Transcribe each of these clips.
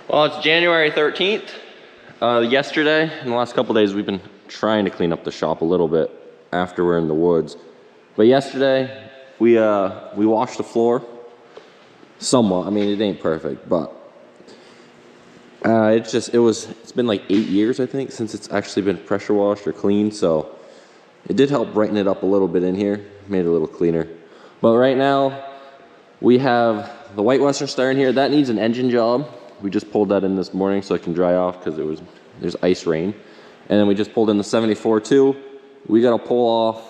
Well, it's January 13th. Yesterday, in the last couple days, we've been trying to clean up the shop a little bit after we're in the woods. But yesterday, we washed the floor somewhat. I mean, it ain't perfect, but it's been like 8 years, I think, since it's actually been pressure washed or cleaned. So it did help brighten it up a little bit in here, made it a little cleaner. But right now, we have the White Western Star in here. That needs an engine job. We just pulled that in this morning so it can dry off because there's ice rain. And then we just pulled in the 74 too. We got to pull off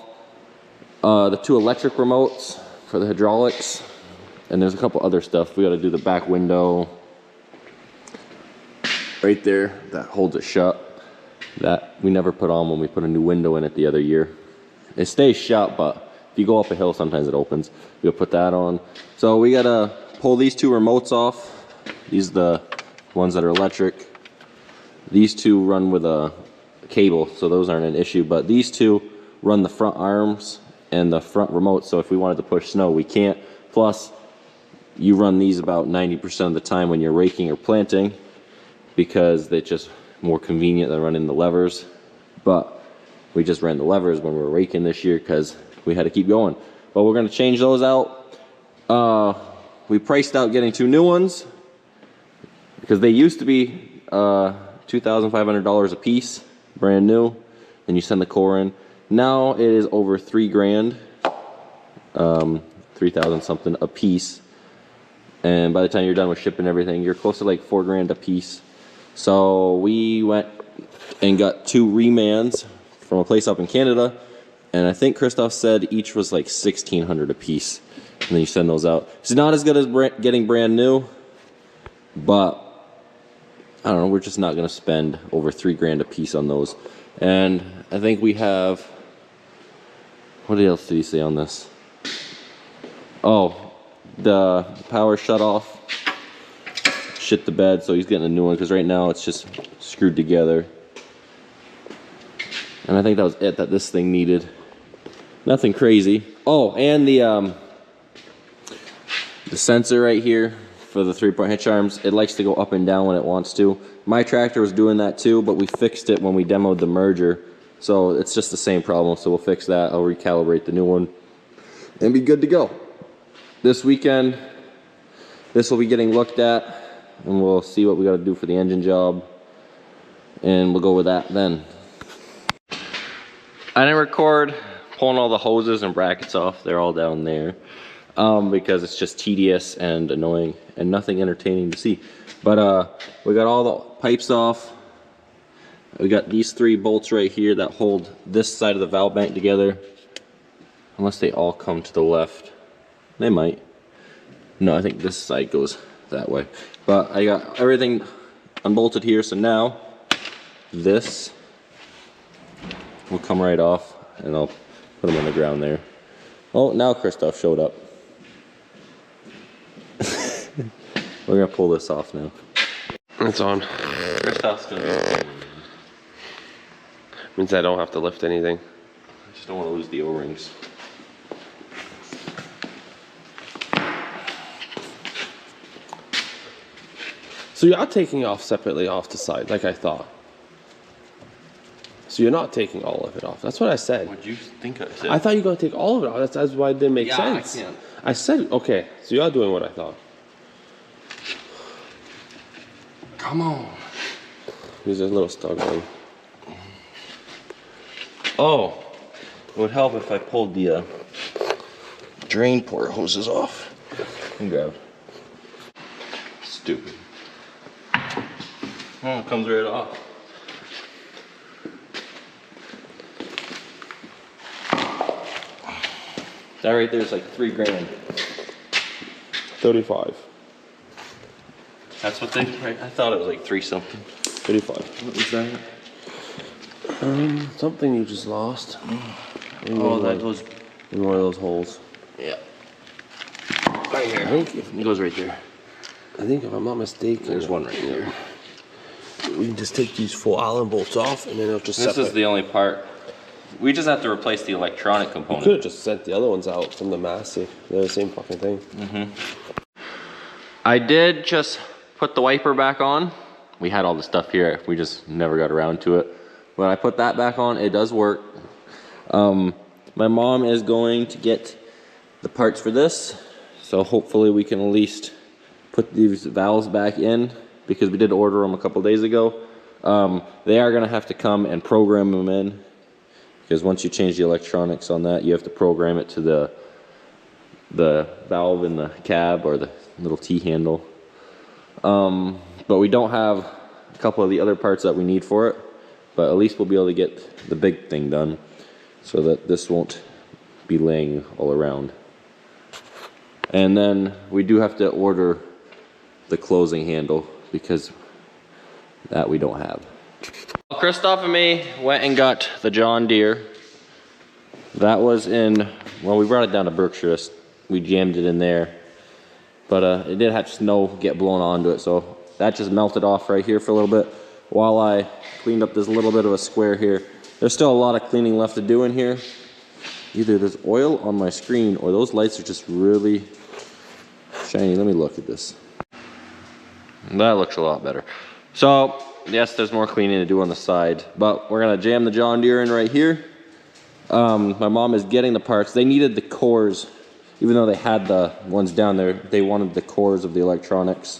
the 2 electric remotes for the hydraulics. And there's a couple other stuff. We got to do the back window right there that holds it shut. That we never put on when we put a new window in it the other year. It stays shut, but if you go up a hill, sometimes it opens. We'll put that on. So we got to pull these 2 remotes off. These are the ones that are electric. These 2 run with a cable, so those aren't an issue. But these 2 run the front arms and the front remote, so if we wanted to push snow, we can't. Plus, you run these about 90% of the time when you're raking or planting because they're just more convenient than running the levers. But we just ran the levers when we were raking this year because we had to keep going. But we're going to change those out. We priced out getting 2 new ones because they used to be $2,500 a piece, brand new, and you send the core in. Now it is over $3 grand, 3,000 something a piece. And by the time you're done with shipping everything, you're close to like $4 grand a piece. So we went and got 2 remans from a place up in Canada, and I think Christoph said each was like $1,600 a piece. And then you send those out. It's not as good as getting brand new, but I don't know, we're just not going to spend over $3 grand a piece on those. And I think we have, what else did he say on this? Oh, the power shut off, shit the bed, so he's getting a new one because right now it's just screwed together. And I think that was it that this thing needed. Nothing crazy. Oh, and the sensor right here for the 3-point hitch arms, it likes to go up and down when it wants to. My tractor was doing that too, but we fixed it when we demoed the merger. So it's just the same problem, so we'll fix that. I'll recalibrate the new one and be good to go. This weekend, this will be getting looked at, and we'll see what we got to do for the engine job, and we'll go with that then. I didn't record pulling all the hoses and brackets off. They're all down there. Because it's just tedious and annoying and nothing entertaining to see. But we got all the pipes off. We got these 3 bolts right here that hold this side of the valve bank together. Unless they all come to the left. They might. No, I think this side goes that way. But I got everything unbolted here, so now this will come right off and I'll put them on the ground there. Oh, now Christoph showed up. We're gonna pull this off now. It's on. Christoph's gonna means I don't have to lift anything. I just don't want to lose the O-rings. So you're not taking off separately off the side, like I thought. So you're not taking all of it off. That's what I said. What'd you think I said? I thought you were gonna take all of it off. That's why it didn't make sense. I can't. I said, okay, so you're doing what I thought. Come on. There's a little stuck on. Oh, it would help if I pulled the drain port hoses off. And grab. Stupid. Oh, it comes right off. That right there is like $3 grand. 35. That's what they, right? I thought it was like 3 something. 35. What was that? Something you just lost. Oh, that goes in one of those holes. Yeah. Right here. I think It goes right there. I think if I'm not mistaken, There's one right there. We can just take these 4 Allen bolts off and then it'll just This is the only part. We just have to replace the electronic You component. could have just sent the other ones out from the Massey. They're the same fucking thing. I did just put the wiper back on. We had all the stuff here, we just never got around to it. When I put that back on, it does work. My mom is going to get the parts for this, so hopefully we can at least put these valves back in, because we did order them a couple days ago. They are gonna have to come and program them in, because once you change the electronics on that, you have to program it to the valve in the cab or the little T-handle. But we don't have a couple of the other parts that we need for it, but at least we'll be able to get the big thing done so that this won't be laying all around. And then we do have to order the closing handle, because that we don't have. Christoph and me went and got the John Deere. That was in, well, we brought it down to Berkshire. We jammed it in there, but it did have snow get blown onto it, so that just melted off right here for a little bit while I cleaned up this little bit of a square here. There's still a lot of cleaning left to do in here. Either there's oil on my screen or those lights are just really shiny. Let me look at this. That looks a lot better. So yes, there's more cleaning to do on the side, but we're gonna jam the John Deere in right here. My mom is getting the parts. They needed the cores, even though they had the ones down there. They wanted the cores of the electronics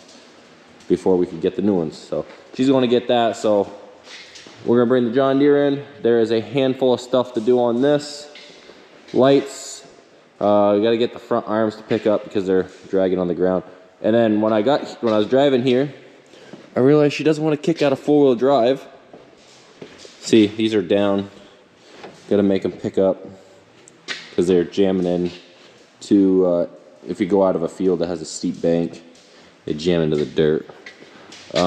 before we could get the new ones. So she's going to get that. So we're gonna bring the John Deere in. There is a handful of stuff to do on this. Lights. We got to get the front arms to pick up because they're dragging on the ground. And then when I was driving here, I realized she doesn't want to kick out a four-wheel drive. See, these are down. Got to make them pick up because they're jamming in to, if you go out of a field that has a steep bank, they jam into the dirt. I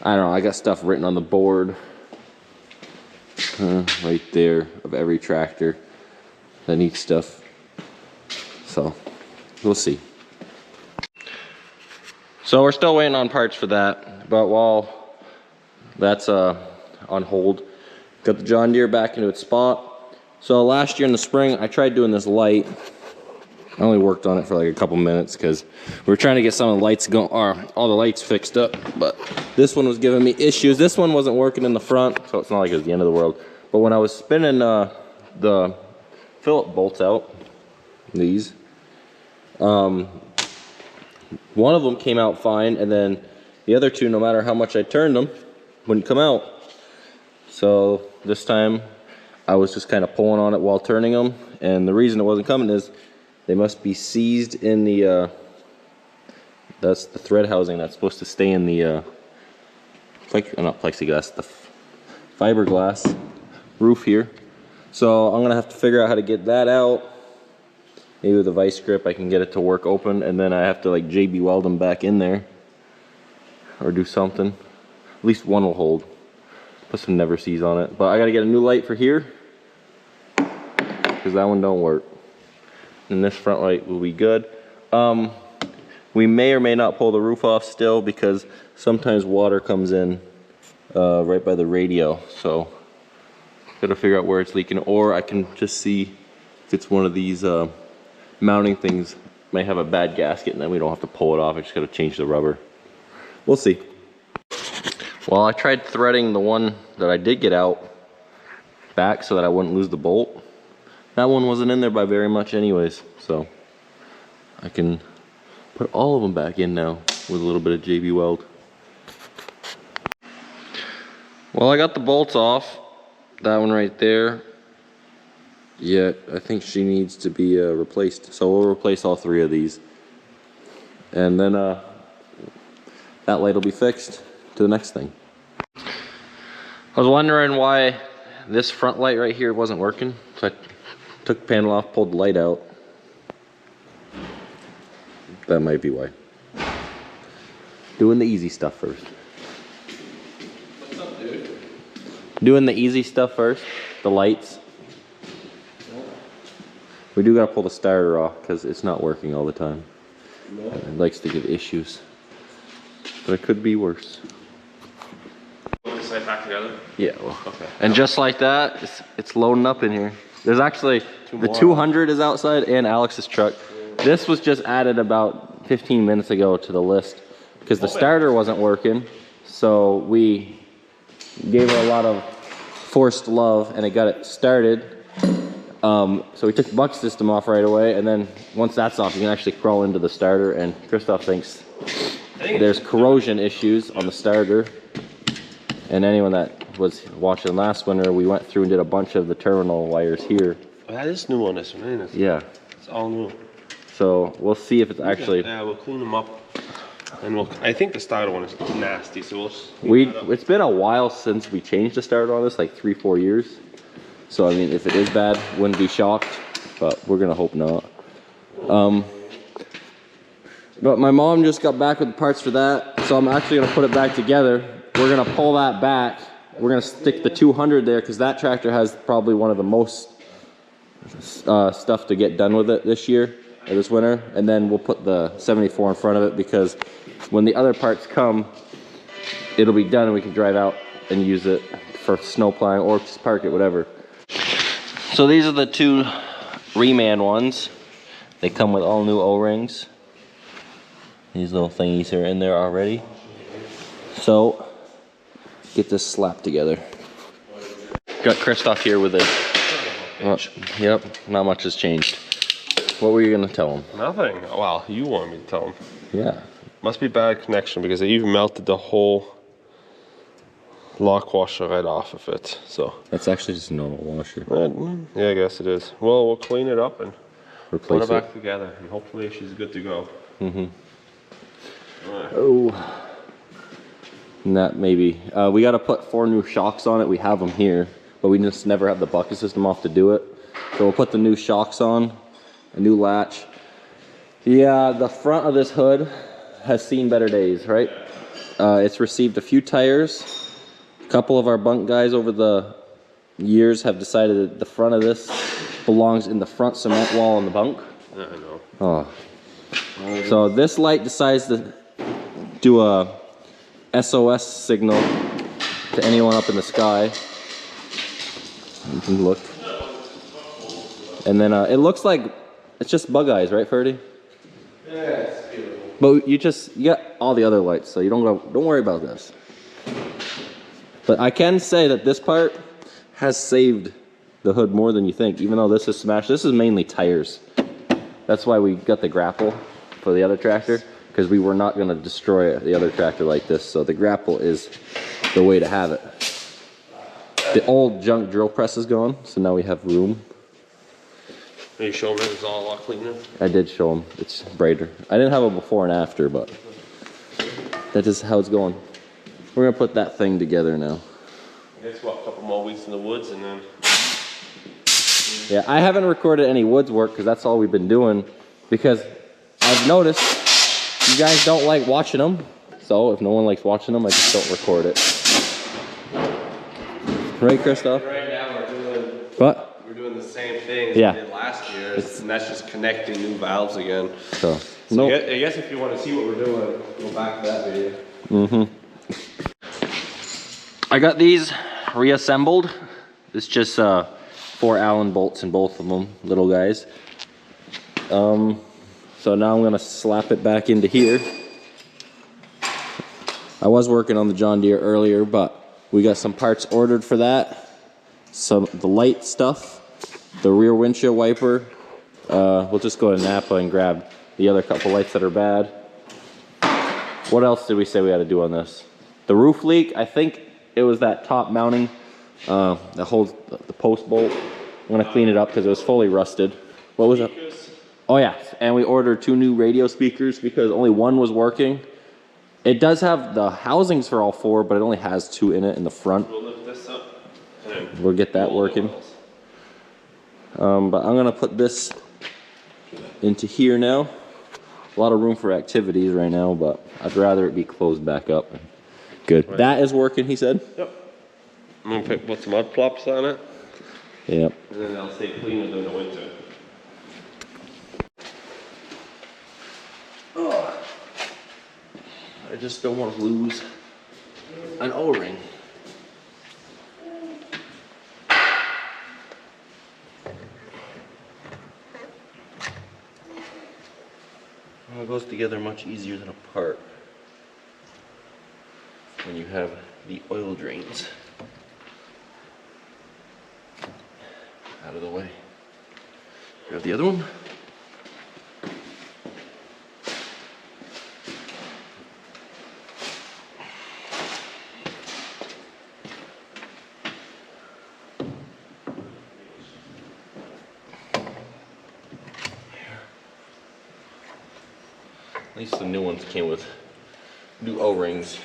don't know, I got stuff written on the board right there of every tractor that needs stuff. So, we'll see. So we're still waiting on parts for that, but while that's on hold, got the John Deere back into its spot. So last year in the spring, I tried doing this light. I only worked on it for like a couple minutes because we were trying to get some of the lights going, or all the lights fixed up, but this one was giving me issues. This one wasn't working in the front, so it's not like it was the end of the world. But when I was spinning the Phillips bolts out, these, one of them came out fine, and then the other two, no matter how much I turned them, wouldn't come out. So this time I was just kind of pulling on it while turning them, and the reason it wasn't coming is they must be seized in the that's the thread housing that's supposed to stay in the not plexiglass, the fiberglass roof here. So I'm gonna have to figure out how to get that out. Maybe with a vice grip I can get it to work open, and then I have to like JB weld them back in there or do something. At least one will hold. Put some never sees on it. But I gotta get a new light for here because that one don't work. And this front light will be good. We may or may not pull the roof off still because sometimes water comes in right by the radio. So gotta figure out where it's leaking, or I can just see if it's one of these mounting things may have a bad gasket and then we don't have to pull it off. I just gotta change the rubber. We'll see. Well, I tried threading the one that I did get out back so that I wouldn't lose the bolt. That one wasn't in there by very much anyways, so I can put all of them back in now with a little bit of JB weld. Well, I got the bolts off. That one right there. Yeah, I think she needs to be replaced. So we'll replace all three of these. And then that light will be fixed to the next thing. I was wondering why this front light right here wasn't working. So I took the panel off, pulled the light out. That might be why. Doing the easy stuff first. What's up, dude? Doing the easy stuff first. The lights. We do gotta pull the starter off because it's not working all the time. No. It likes to give issues. But it could be worse. Put this side back together? Yeah, well. Okay. And just like that, it's loading up in here. There's actually, the 200 is outside and Alex's truck. This was just added about 15 minutes ago to the list. because the starter wasn't working. So we gave her a lot of forced love and it got it started. So we took the buck system off right away, and then once that's off, you can actually crawl into the starter, and Christoph thinks there's corrosion issues on the starter. And anyone that was watching last winter, we went through and did a bunch of the terminal wires here. Oh, that is new on this one, ain't it? Yeah. It's all new. So we'll see if it's actually... Yeah, we'll clean them up. And I think the starter one is nasty, so It's been a while since we changed the starter on this, like 3-4 years. So I mean, if it is bad, wouldn't be shocked, but we're gonna hope not. But my mom just got back with the parts for that, so I'm actually gonna put it back together. We're gonna pull that back. We're gonna stick the 200 there because that tractor has probably one of the most stuff to get done with it this year or this winter, and then we'll put the 74 in front of it because when the other parts come, it'll be done and we can drive out and use it for snow plowing or just park it, whatever. So these are the two Reman ones. They come with all new O-rings. These little thingies are in there already. So, get this slapped together. Got Christoph here with it. Oh, yep, not much has changed. What were you gonna tell him? Nothing. Wow, you want me to tell him. Yeah. Must be bad connection because they even melted the whole lock washer right off of it, so. That's actually just a normal washer. Yeah, I guess it is. Well, we'll clean it up and Replace put her it. back together, and hopefully she's good to go. Mm-hmm. Right. Oh. And that maybe. We gotta put 4 new shocks on it. We have them here, but we just never have the bucket system off to do it. So we'll put the new shocks on, a new latch. Yeah, the front of this hood has seen better days, right? It's received a few tires. A couple of our bunk guys over the years have decided that the front of this belongs in the front cement wall on the bunk. Yeah, I know. Oh. So this light decides to do a SOS signal to anyone up in the sky. You can look. And then it looks like it's just bug eyes, right, Ferdy? Yeah, it's beautiful. But you got all the other lights, so you don't worry about this. But I can say that this part has saved the hood more than you think, even though this is smashed. This is mainly tires. That's why we got the grapple for the other tractor, because we were not going to destroy the other tractor like this. So the grapple is the way to have it. The old junk drill press is gone, so now we have room. Are you showing me it's all a lot cleaner? I did show him. It's brighter. I didn't have a before and after, but that is how it's going. We're gonna put that thing together now. I guess what, a couple more weeks in the woods and then. Yeah, I haven't recorded any woods work because that's all we've been doing. Because I've noticed you guys don't like watching them. So if no one likes watching them, I just don't record it. Right, Christoph? Right now we're doing. What? We're doing the same thing as Yeah. we did last year, and that's just connecting new valves again. So No. no. I guess if you want to see what we're doing, go back to that video. Mm-hmm. I got these reassembled. It's just 4 Allen bolts in both of them, little guys. So now I'm gonna slap it back into here. I was working on the John Deere earlier, but we got some parts ordered for that. The light stuff, the rear windshield wiper. We'll just go to Napa and grab the other couple lights that are bad. What else did we say we had to do on this? The roof leak, I think it was that top mounting that holds the post bolt. I'm gonna clean it up because it was fully rusted. What was it? Oh yeah, and we ordered 2 new radio speakers because only one was working. It does have the housings for all 4, but it only has 2 in it in the front. We'll lift this up. We'll get that working. But I'm gonna put this into here now. A lot of room for activities right now, but I'd rather it be closed back up. Good. Right. That is working, he said. Yep. I'm gonna put some mud flops on it. Yep. And then they'll stay cleaner during the winter. Oh. I just don't want to lose an O-ring. Well, it goes together much easier than apart. when you have the oil drains out of the way. Grab the other one. At least the new ones came with new O-rings.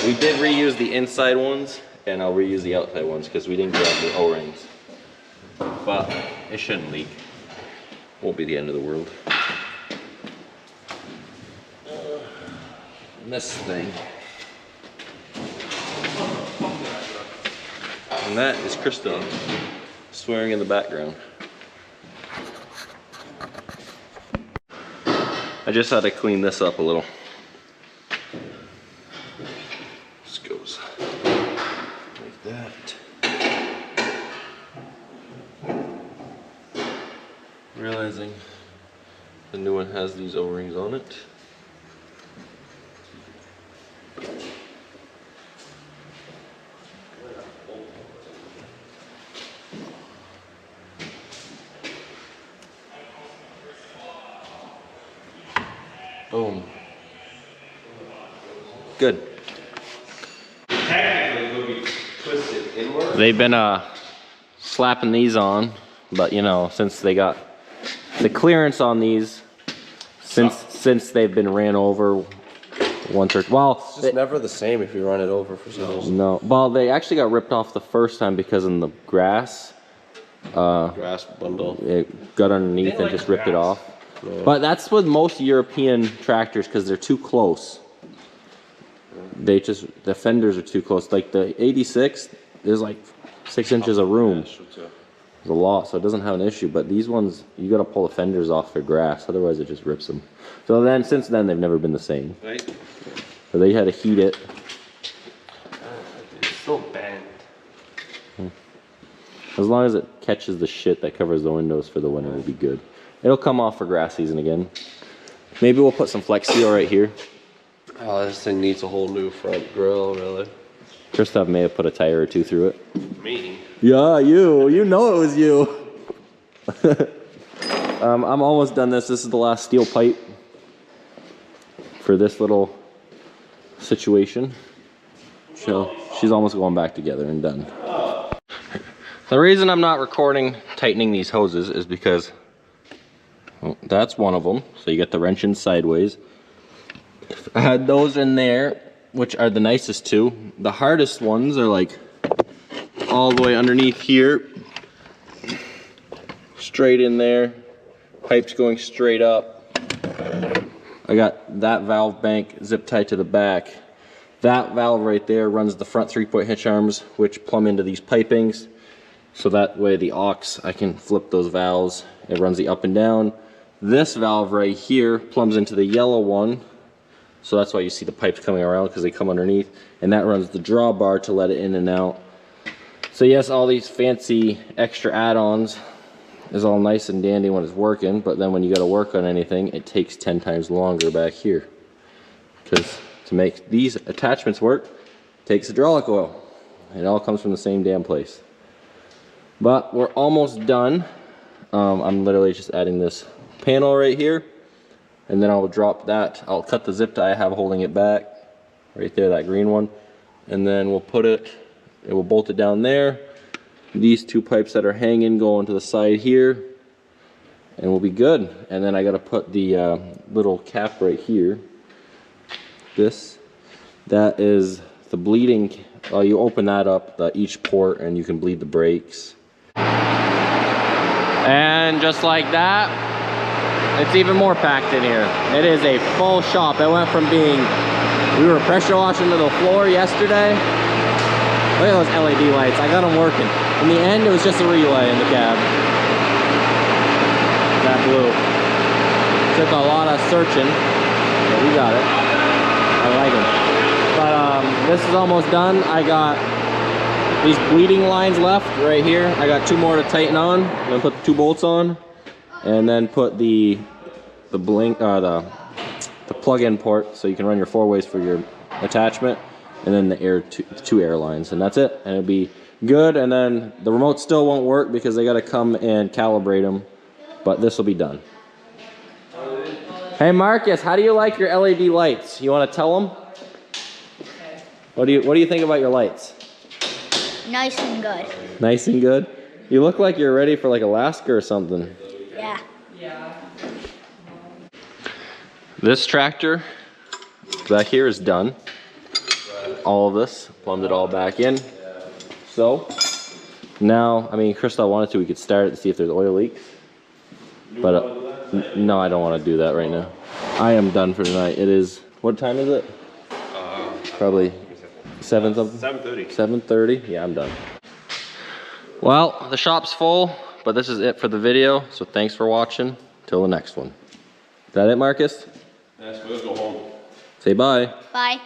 We did reuse the inside ones, and I'll reuse the outside ones because we didn't grab the O-rings. But it shouldn't leak. Won't be the end of the world. And this thing. And that is Krista swearing in the background. I just had to clean this up a little. This goes like that. Realizing the new one has these O-rings on it. Boom. Good. Technically, it would be twisted inward. They've been slapping these on, but you know, since they got the clearance on these, since they've been ran over once or It's just never the same if you run it over for some reason. no, well they actually got ripped off the first time because in the grass, Grass bundle. it got underneath and just ripped it off. Yeah. But that's with most European tractors because they're too close. The fenders are too close. Like the 86, there's like 6 inches of room. There's a lot, so it doesn't have an issue. But these ones, you got to pull the fenders off for grass, otherwise it just rips them. So then, since then, they've never been the same. Right? So they had to heat it. It's still bent. As long as it catches the shit that covers the windows for the winter, it'll be good. It'll come off for grass season again. Maybe we'll put some Flex Seal right here. Oh, this thing needs a whole new front grille, really. Christoph may have put a tire or two through it. Me. Yeah, you know it was you. I'm almost done this. This is the last steel pipe for this little situation. So she's almost going back together and done. The reason I'm not recording tightening these hoses is because that's one of them. So you get the wrench in sideways. I had those in there, which are the nicest two. The hardest ones are like all the way underneath here, straight in there, pipes going straight up. I got that valve bank zip tied to the back. That valve right there runs the front 3-point hitch arms, which plumb into these pipings. So that way the aux, I can flip those valves. It runs the up and down. This valve right here plumbs into the yellow one. So that's why you see the pipes coming around, because they come underneath. And that runs the drawbar to let it in and out. So yes, all these fancy extra add-ons is all nice and dandy when it's working, but then when you got to work on anything, it takes 10 times longer back here. Because to make these attachments work, it takes hydraulic oil. It all comes from the same damn place. But we're almost done. I'm literally just adding this panel right here, and then I'll drop that. I'll cut the zip tie I have holding it back, right there, that green one, and then we'll put it, we'll bolt it down there. These two pipes that are hanging go onto the side here, and we'll be good. And then I got to put the little cap right here. That is the bleeding. You open that up, each port, and you can bleed the brakes. And just like that, it's even more packed in here. It is a full shop. It went from being, we were pressure washing to the floor yesterday. Look at those LED lights. I got them working. In the end, it was just a relay in the cab. That blue. Took a lot of searching, but we got it. I like them. But this is almost done. I got these bleeding lines left right here. I got 2 more to tighten on. I'm gonna put the 2 bolts on, and then put the plug-in port so you can run your 4-ways for your attachment, and then the two air lines, and that's it. And it'll be good. And then the remote still won't work because they got to come and calibrate them, but this will be done. Hey Marcus, how do you like your LED lights? You want to tell them? What do you think about your lights? Nice and good. Nice and good. You look like you're ready for like Alaska or something. Yeah. This tractor back here is done. All of this, plumbed it all back in. So now, I mean, Crystal wanted to, we could start it to see if there's oil leaks. But no, I don't want to do that right now. I am done for tonight. It is, what time is it? Probably 7 something? 7:30. 7:30? Yeah, I'm done. Well, the shop's full, but this is it for the video. So thanks for watching. Till the next one. Is that it, Marcus? Yes, we'll go home. Say bye. Bye.